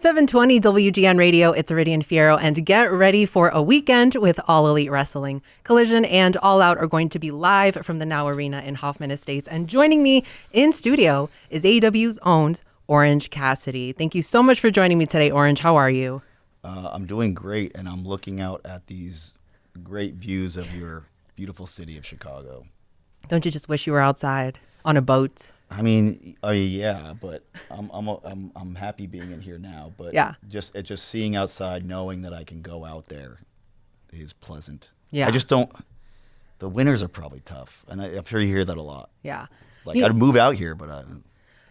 720 WGN Radio, it's Iridian Fierro, and get ready for a weekend with All Elite Wrestling. Collision and All Out are going to be live from the Now Arena in Hoffman Estates, and joining me in studio is AEW's own Orange Cassidy. Thank you so much for joining me today, Orange. How are you? I'm doing great, and I'm looking out at these great views of your beautiful city of Chicago. Don't you just wish you were outside on a boat? I mean, yeah, but I'm happy being in here now. But yeah, just seeing outside, knowing that I can go out there, is pleasant. Yeah, I just don't. The winters are probably tough, and I'm sure you hear that a lot. Yeah, like I'd move out here, but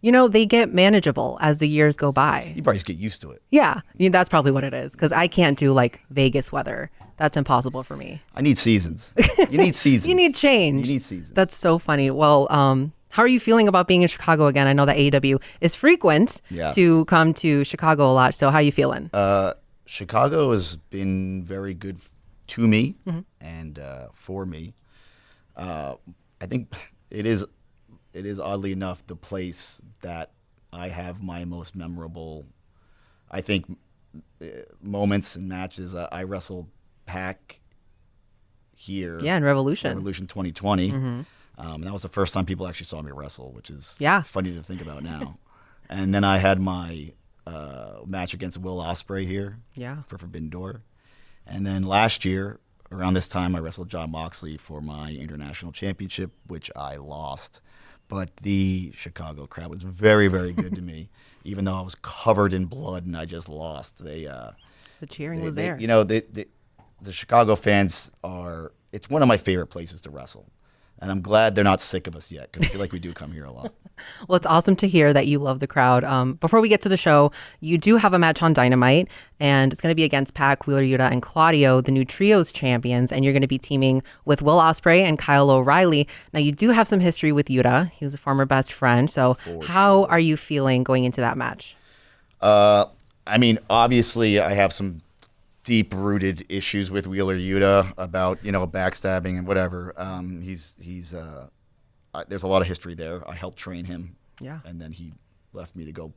they get manageable as the years go by. You probably just get used to it. Yeah, that's probably what it is. Because I can't do like Vegas weather. That's impossible for me. I need seasons. You need seasons. You need change. You need seasons. That's so funny. Well, how are you feeling about being in Chicago again? I know that AEW is frequent to come to Chicago a lot. So how are you feeling? Chicago has been very good to me and for me. I think it is oddly enough the place that I have my most memorable, I think, moments and matches. I wrestled Pac here. Yeah, in Revolution 2020. That was the first time people actually saw me wrestle, which is funny to think about now. And then I had my match against Will Ospreay here for Forbidden Door. And then last year, around this time, I wrestled John Moxley for my international championship, which I lost. But the Chicago crowd was very, very good to me, even though I was covered in blood and I just lost. The cheering was there. The Chicago fans it's one of my favorite places to wrestle. And I'm glad they're not sick of us yet, because I feel like we do come here a lot. Well, it's awesome to hear that you love the crowd. Before we get to the show, you do have a match on Dynamite, and it's going to be against Pac, Wheeler Yuta, and Claudio, the new Trios champions, and you're going to be teaming with Will Ospreay and Kyle O'Reilly. Now, you do have some history with Yuta. He was a former best friend. So how are you feeling going into that match? I mean, obviously, I have some deep-rooted issues with Wheeler Yuta about backstabbing and whatever. There's a lot of history there. I helped train him, and then he left me to go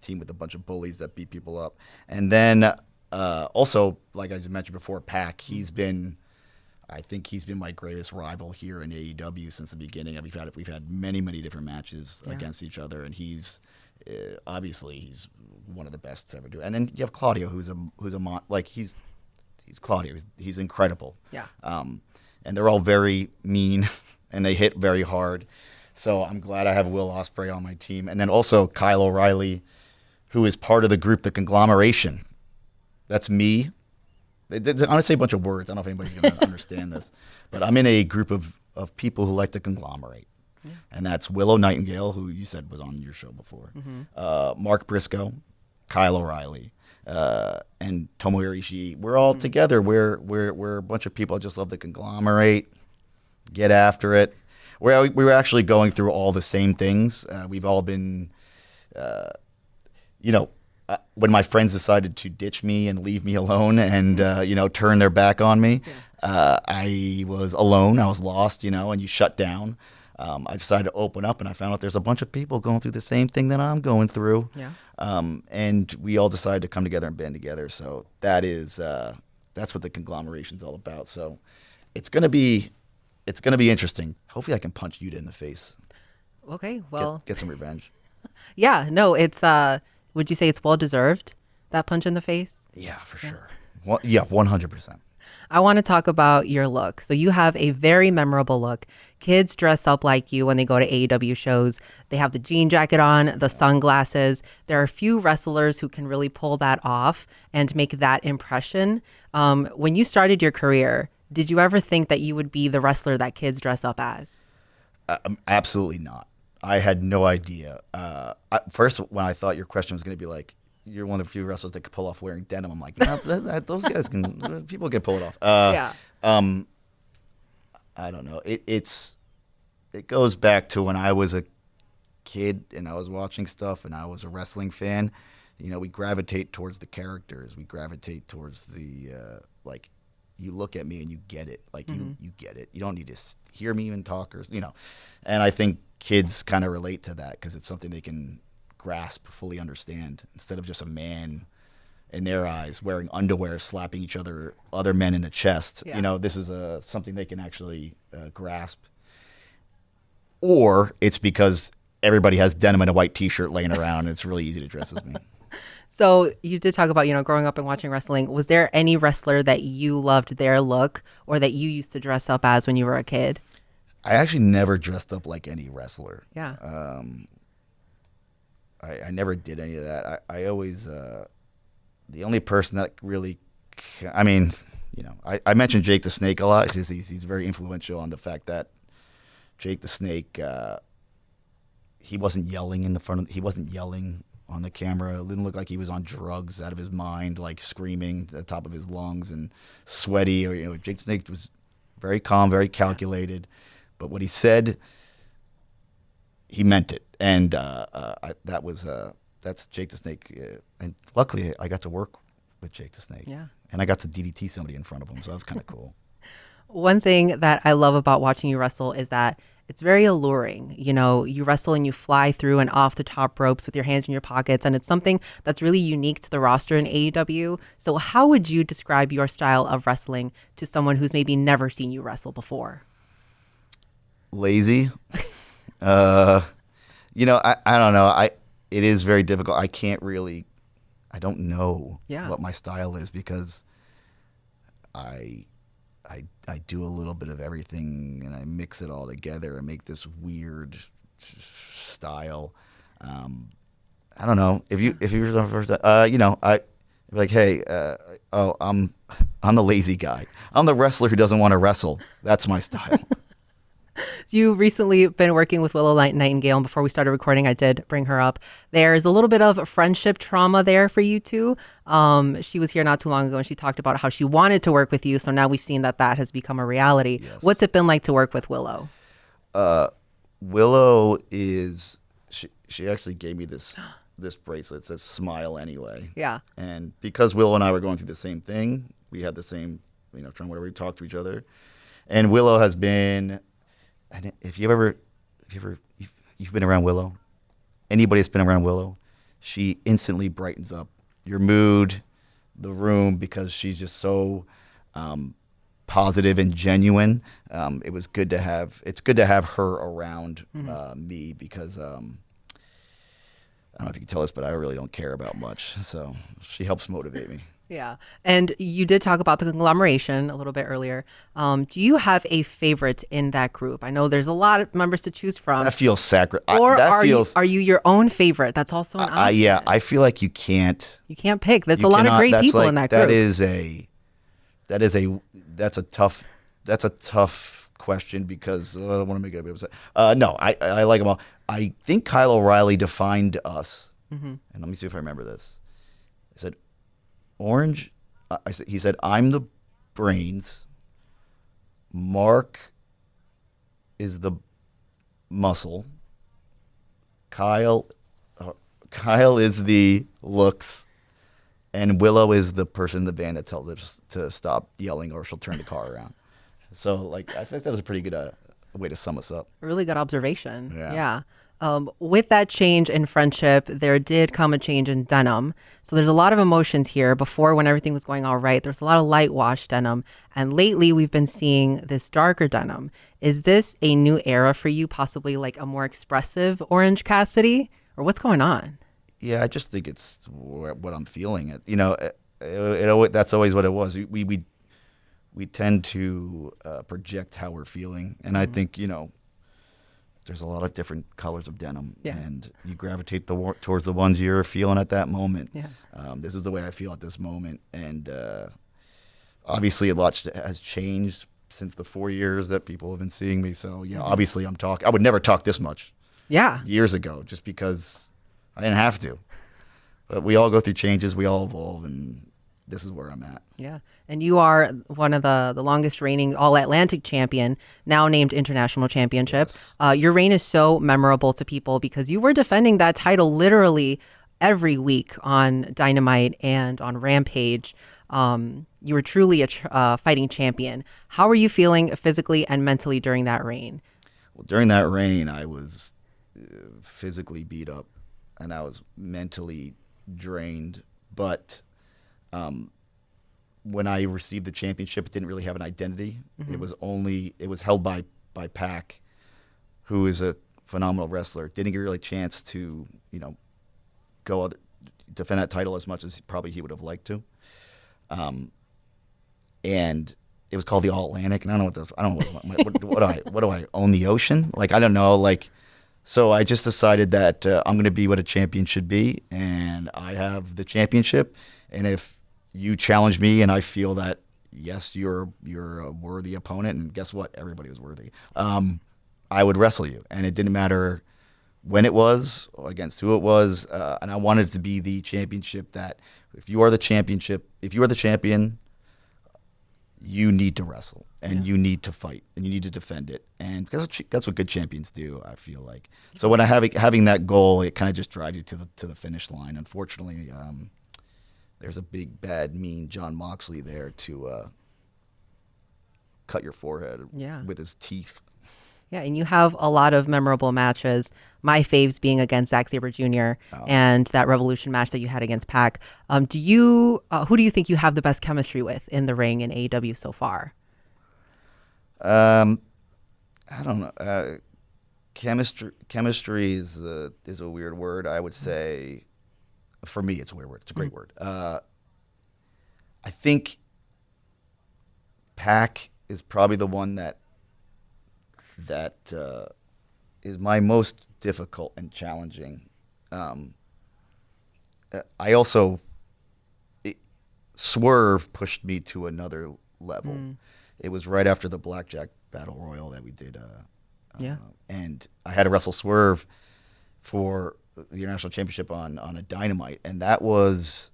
team with a bunch of bullies that beat people up. And then also, like I just mentioned before, Pac. I think he's been my greatest rival here in AEW since the beginning. We've had many different matches against each other, and he's one of the best to ever do it. And then you have Claudio, who's Claudio. He's incredible. Yeah. And they're all very mean, and they hit very hard. So I'm glad I have Will Ospreay on my team, and then also Kyle O'Reilly, who is part of the group The Conglomeration. That's me. I'm gonna say a bunch of words. I don't know if anybody's gonna understand this, but I'm in a group of people who like to conglomerate. Yeah. And that's Willow Nightingale, who you said was on your show before, Mark Briscoe, Kyle O'Reilly, and Tomohiro Ishii. We're all together. We're a bunch of people that just love to conglomerate, get after it. We were actually going through all the same things. We've all been, when my friends decided to ditch me and leave me alone and turn their back on me, I was alone. I was lost, and you shut down. I decided to open up, and I found out there's a bunch of people going through the same thing that I'm going through. Yeah. And we all decided to come together and band together. So that's what the conglomeration's all about. So it's gonna be interesting. Hopefully, I can punch Yuta in the face. Okay, well, get some revenge. Yeah, no, it's. Would you say it's well deserved, that punch in the face? Yeah, for sure. 100%. I want to talk about your look. So you have a very memorable look. Kids dress up like you when they go to AEW shows. They have the jean jacket on, the sunglasses. There are a few wrestlers who can really pull that off and make that impression. When you started your career, did you ever think that you would be the wrestler that kids dress up as? Absolutely not. I had no idea. First, when I thought your question was going to be like, you're one of the few wrestlers that could pull off wearing denim. I'm like, no, those guys people can pull it off. I don't know. It goes back to when I was a kid and I was watching stuff and I was a wrestling fan. We gravitate towards the characters. We gravitate towards the you look at me and you get it. You get it. You don't need to hear me even talk and I think kids kind of relate to that because it's something they can grasp, fully understand, instead of just a man in their eyes wearing underwear, slapping other men in the chest. Yeah. This is something they can actually grasp. Or it's because everybody has denim and a white T-shirt laying around, and it's really easy to dress as me. So you did talk about, growing up and watching wrestling. Was there any wrestler that you loved their look or that you used to dress up as when you were a kid? I actually never dressed up like any wrestler. Yeah. I never did any of that. I always, the only person that really, I mentioned Jake the Snake a lot because he's very influential on the fact that Jake the Snake, he wasn't yelling he wasn't yelling on the camera. It didn't look like he was on drugs out of his mind, like screaming at the top of his lungs and sweaty. Or Jake the Snake was very calm, very calculated, but what he said, he meant it, and that's Jake the Snake. And luckily, I got to work with Jake the Snake. Yeah. And I got to DDT somebody in front of him, so that was kind of cool. One thing that I love about watching you wrestle is that it's very alluring. You wrestle and you fly through and off the top ropes with your hands in your pockets, and it's something that's really unique to the roster in AEW. So how would you describe your style of wrestling to someone who's maybe never seen you wrestle before? Lazy. I don't know. It is very difficult. I don't know what my style is because I do a little bit of everything and I mix it all together and make this weird style. I don't know if you were the first, I'd be like, hey, I'm the lazy guy. I'm the wrestler who doesn't want to wrestle. That's my style. So you recently been working with Willow Nightingale, and before we started recording, I did bring her up. There's a little bit of friendship trauma there for you two. She was here not too long ago, and she talked about how she wanted to work with you. So now we've seen that has become a reality. Yes. What's it been like to work with Willow? Willow is she actually gave me this bracelet. It says "Smile Anyway." Yeah. And because Willow and I were going through the same thing, we had the same trying whatever we talked to each other, and Willow has been. And if you've been around Willow, anybody that's been around Willow, she instantly brightens up your mood, the room, because she's just so positive and genuine. It's good to have her around me because I don't know if you can tell this, but I really don't care about much. So she helps motivate me. Yeah. And you did talk about the conglomeration a little bit earlier. Do you have a favorite in that group? I know there's a lot of members to choose from. That feels sacred. Or are you your own favorite? That's also an option. Yeah, I feel like you can't. You can't pick. There's a lot of great people in that group. That's a tough question because I don't want to make anybody upset. No, I like them all. I think Kyle O'Reilly defined us. Mm-hmm. And let me see if I remember this. I said, Orange, he said, I'm the brains. Mark is the muscle. Kyle is the looks. And Willow is the person in the band that tells us to stop yelling or she'll turn the car around. So, I think that was a pretty good way to sum us up. A really good observation. Yeah. With that change in friendship, there did come a change in denim. So there's a lot of emotions here. Before, when everything was going all right, there's a lot of light wash denim. And lately, we've been seeing this darker denim. Is this a new era for you, possibly like a more expressive Orange Cassidy? Or what's going on? Yeah, I just think it's what I'm feeling. That's always what it was. We tend to project how we're feeling. And I think, there's a lot of different colors of denim, and you gravitate towards the ones you're feeling at that moment. Yeah. This is the way I feel at this moment, and obviously a lot has changed since the 4 years that people have been seeing me. So obviously I'm talking. I would never talk this much. Yeah. Years ago, just because I didn't have to. But we all go through changes. We all evolve, and this is where I'm at. Yeah. And you are one of the longest reigning All-Atlantic champion, now named International Championship. Yes. Your reign is so memorable to people because you were defending that title literally every week on Dynamite and on Rampage. You were truly a fighting champion. How were you feeling physically and mentally during that reign? Well, during that reign, I was physically beat up. and I was mentally drained. But when I received the championship, it didn't really have an identity. It was held by Pac, who is a phenomenal wrestler. Didn't get really a chance to, defend that title as much as probably he would have liked to. And it was called the All Atlantic, and I don't know what do I own the ocean? Like, I don't know. Like, so I just decided that I'm going to be what a champion should be, and I have the championship. And if you challenge me, and I feel that yes, you're a worthy opponent, and guess what? Everybody was worthy. I would wrestle you, and it didn't matter when it was or against who it was. And I wanted it to be the championship that if you are the champion, you need to wrestle, and you need to fight, and you need to defend it, and because that's what good champions do, I feel like. So when having that goal, it kind of just drives you to the finish line. Unfortunately, there's a big, bad, mean John Moxley there to cut your forehead with his teeth. Yeah, and you have a lot of memorable matches. My faves being against Zack Sabre Jr. And that Revolution match that you had against Pac. Who do you think you have the best chemistry with in the ring in AEW so far? I don't know. Chemistry is a weird word. I would say, for me, it's a weird word. It's a great word. I think Pac is probably the one that is my most difficult and challenging. I also Swerve pushed me to another level. It was right after the Blackjack Battle Royal that we did. And I had to wrestle Swerve for the International Championship on a Dynamite, and that was.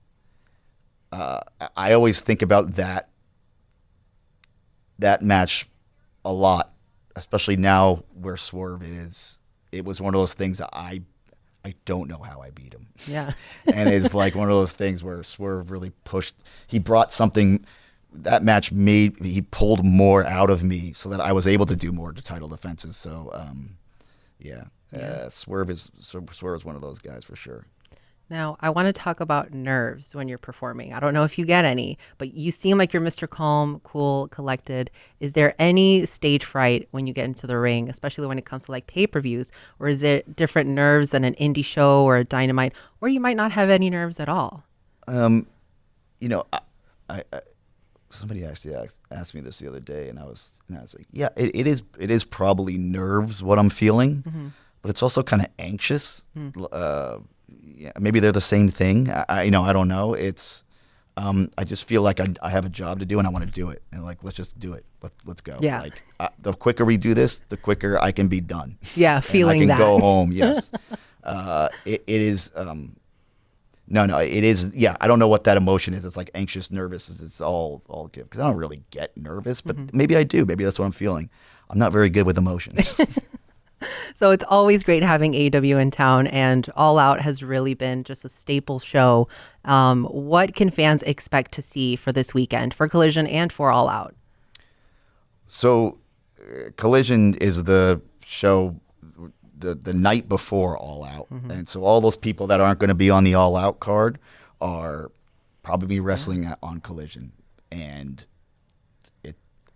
I always think about that match a lot. Especially now where Swerve is, it was one of those things that I don't know how I beat him. Yeah. And it's like one of those things where Swerve really pushed. He brought something. That match he pulled more out of me so that I was able to do more title defenses. So, Swerve is one of those guys for sure. Now, I want to talk about nerves when you're performing. I don't know if you get any, but you seem like you're Mr. Calm, cool, collected. Is there any stage fright when you get into the ring, especially when it comes to like pay-per-views? Or is it different nerves than an indie show or a Dynamite? Or you might not have any nerves at all? I somebody actually asked me this the other day, and I was like, yeah, it is probably nerves, what I'm feeling, but it's also kind of anxious. Yeah, maybe they're the same thing. I don't know. It's I just feel like I have a job to do, and I want to do it. And like, let's just do it. Let's go. Yeah. Like the quicker we do this, the quicker I can be done. Yeah, feeling and I that. can go home. Yes. It is. No. It is. Yeah. I don't know what that emotion is. It's like anxious, nervous. It's all good because I don't really get nervous, but maybe I do. Maybe that's what I'm feeling. I'm not very good with emotions. So it's always great having AEW in town, and All Out has really been just a staple show. What can fans expect to see for this weekend, for Collision and for All Out? So Collision is the show the night before All Out. And so all those people that aren't going to be on the All Out card are probably wrestling on Collision. And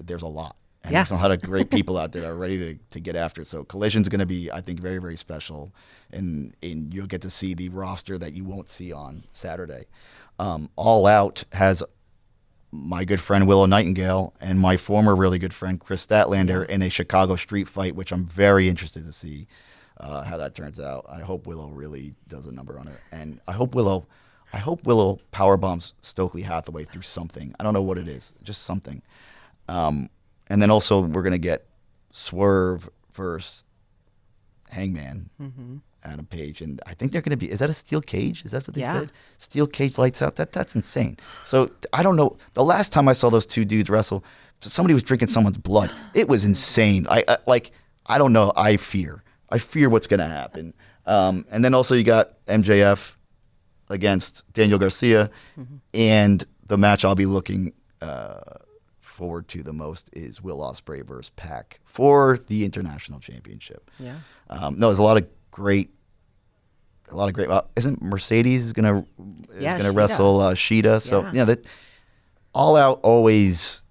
there's a lot. And there's a lot of great people out there that are ready to get after it. So Collision's going to be, I think, very, very special. And you'll get to see the roster that you won't see on Saturday. All Out has my good friend Willow Nightingale and my former really good friend Chris Statlander in a Chicago street fight, which I'm very interested to see how that turns out. I hope Willow really does a number on it. And I hope Willow powerbombs Stokely Hathaway through something. I don't know what it is, just something. And then also we're going to get Swerve versus Hangman, Adam Page. And I think they're going to be, is that a steel cage? Is that what they said? Steel cage lights out? That's insane. So I don't know. The last time I saw those two dudes wrestle, somebody was drinking someone's blood. It was insane. I don't know. I fear what's going to happen. And then also you got MJF against Daniel Garcia. And the match I'll be looking forward to the most is Will Ospreay versus Pac for the International Championship. Yeah. There's a lot of great a lot of great. Isn't Mercedes gonna Shida. wrestle Shida? So Yeah. that All Out always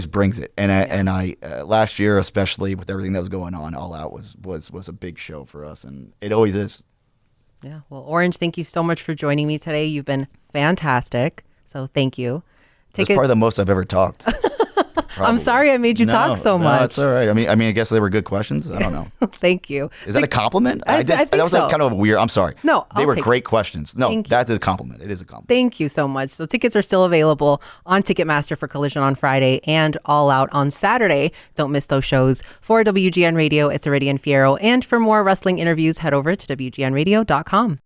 brings it. And I last year, especially with everything that was going on, All Out was a big show for us, and it always is. Yeah. Well, Orange, thank you so much for joining me today. You've been fantastic. So thank you. It's probably the most I've ever talked. I'm sorry I made you talk so much. No, it's all right. I mean, I guess they were good questions. I don't know. Thank you. Is that a compliment? I think that was so. kind of weird. I'm sorry. No, they I'll were take great questions. No, Thank you. that's a compliment. It is a compliment. Thank you so much. So tickets are still available on Ticketmaster for Collision on Friday and All Out on Saturday. Don't miss those shows. For WGN Radio, it's Iridian Fierro. And for more wrestling interviews, head over to WGNradio.com.